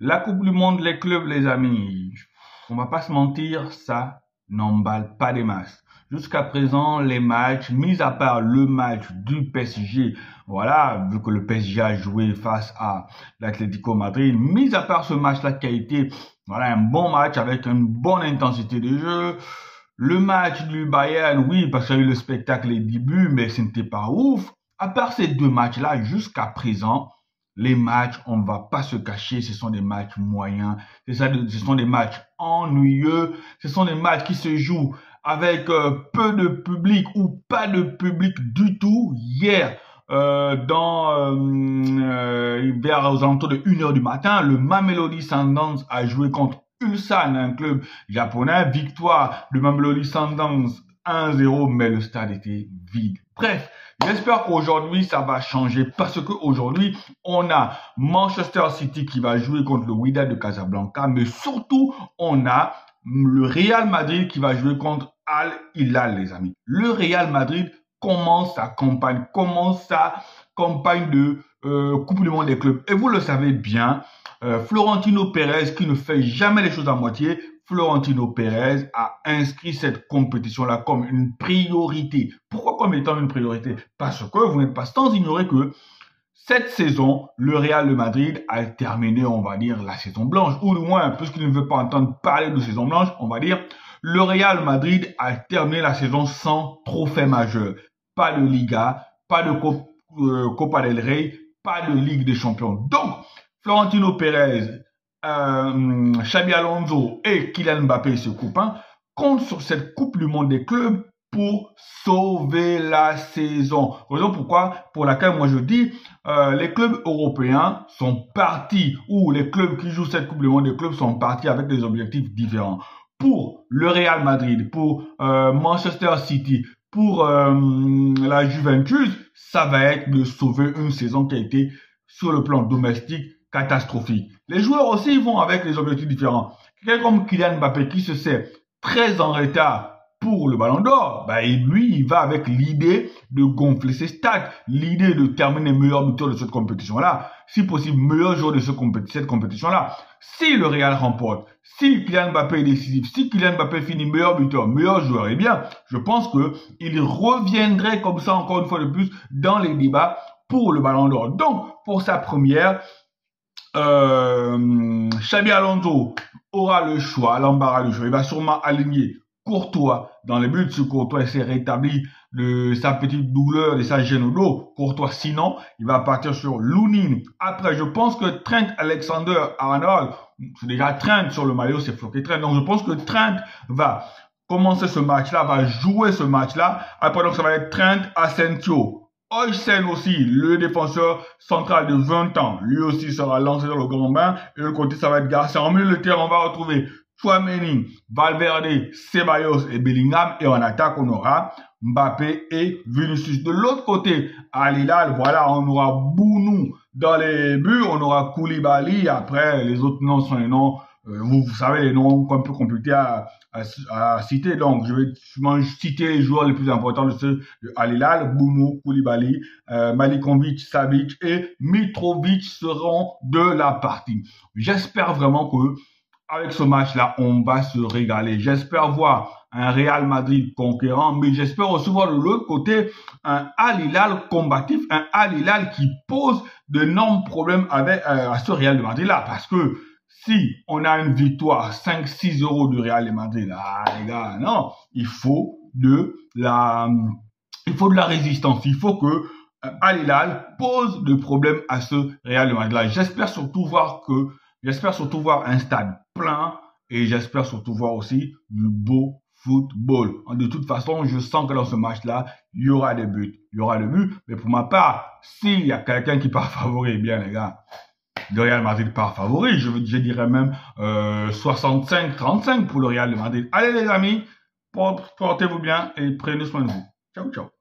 La Coupe du Monde, les clubs, les amis, on va pas se mentir, ça n'emballe pas des masses. Jusqu'à présent, les matchs, mis à part le match du PSG, voilà, vu que le PSG a joué face à l'Atlético Madrid, mis à part ce match-là qui a été, voilà, un bon match avec une bonne intensité de jeu, le match du Bayern, oui, parce qu'il y a eu le spectacle et début, mais ce n'était pas ouf. À part ces deux matchs-là, jusqu'à présent, les matchs, on ne va pas se cacher, ce sont des matchs moyens, ce sont des matchs ennuyeux, ce sont des matchs qui se jouent avec peu de public ou pas de public du tout. Hier, vers aux alentours de 1h du matin, le Mamelodi Sundowns a joué contre Ulsan, un club japonais. Victoire de Mamelodi Sundowns 1-0, mais le stade était vide. Bref, j'espère qu'aujourd'hui ça va changer parce qu'aujourd'hui on a Manchester City qui va jouer contre le Wydad de Casablanca, mais surtout on a le Real Madrid qui va jouer contre Al Hilal, les amis. Le Real Madrid commence sa campagne de Coupe du Monde des clubs. Et vous le savez bien, Florentino Pérez, qui ne fait jamais les choses à moitié, Florentino Pérez a inscrit cette compétition-là comme une priorité. Pourquoi comme étant une priorité? Parce que vous n'êtes pas sans ignorer que cette saison, le Real de Madrid a terminé, on va dire, la saison blanche. Ou du moins, puisqu'il ne veut pas entendre parler de saison blanche, on va dire, le Real Madrid a terminé la saison sans trophée majeur. Pas de Liga, pas de Copa del Rey, pas de Ligue des Champions. Donc, Florentino Pérez, Xabi Alonso et Kylian Mbappé, ce copain, comptent sur cette Coupe du Monde des clubs pour sauver la saison. Raison pour laquelle moi je dis, les clubs européens sont partis, ou les clubs qui jouent cette Coupe du Monde des clubs sont partis avec des objectifs différents. Pour le Real Madrid, pour Manchester City, pour la Juventus, ça va être de sauver une saison qui a été, sur le plan domestique, catastrophique. Les joueurs aussi vont avec des objectifs différents. Quelqu'un comme Kylian Mbappé qui se sait très en retard pour le Ballon d'Or, lui, il va avec l'idée de gonfler ses stats, l'idée de terminer meilleur buteur de cette compétition-là, si possible meilleur joueur de cette compétition-là. Si le Real remporte, si Kylian Mbappé est décisif, si Kylian Mbappé finit meilleur buteur, meilleur joueur, eh bien, je pense qu'il reviendrait comme ça encore une fois de plus dans les débats pour le Ballon d'Or. Donc, pour sa première, Xabi Alonso aura le choix, l'embarras du choix. Il va sûrement aligner Courtois dans les buts. Si Courtois s'est rétabli de sa petite douleur, de sa gêne au dos, Courtois, sinon, il va partir sur Lunin. Après, je pense que Trent Alexander-Arnold, c'est déjà Trent sur le maillot, c'est floqué Trent. Donc, je pense que Trent va commencer ce match-là, va jouer ce match-là. Après, donc, ça va être Trent Asensio. Højlund aussi, le défenseur central de 20 ans, lui aussi sera lancé dans le grand bain. Et de l'autre côté, ça va être Garcia. En milieu de terrain, on va retrouver Tchouaméni, Valverde, Ceballos et Bellingham. Et en attaque, on aura Mbappé et Vinicius. De l'autre côté, à Hilal, voilà, on aura Bounou dans les buts, on aura Koulibaly. Après, les autres noms sont les noms, vous savez, les noms un peu compliqués à citer. Donc, je vais sûrement citer les joueurs les plus importants de ceux de Al Hilal. Bounou, Koulibaly, Malikovic, Savic et Mitrovic seront de la partie. J'espère vraiment que avec ce match-là, on va se régaler. J'espère voir un Real Madrid conquérant, mais j'espère aussi voir de l'autre côté un Al Hilal combatif, un Al Hilal qui pose d'énormes problèmes à ce Real de Madrid-là. Parce que si on a une victoire 5-6 euros du Real de Madrid, là, les gars, non, il faut de la résistance. Il faut que Al Hilal pose des problèmes à ce Real de Madrid-là. J'espère surtout voir un stade plein et j'espère surtout voir aussi du beau football. De toute façon, je sens que dans ce match-là, il y aura des buts. Il y aura des buts, mais pour ma part, s'il y a quelqu'un qui part favori, eh bien les gars, le Real Madrid part favori. Je dirais même 65-35 pour le Real de Madrid. Allez les amis, portez-vous bien et prenez soin de vous. Ciao, ciao.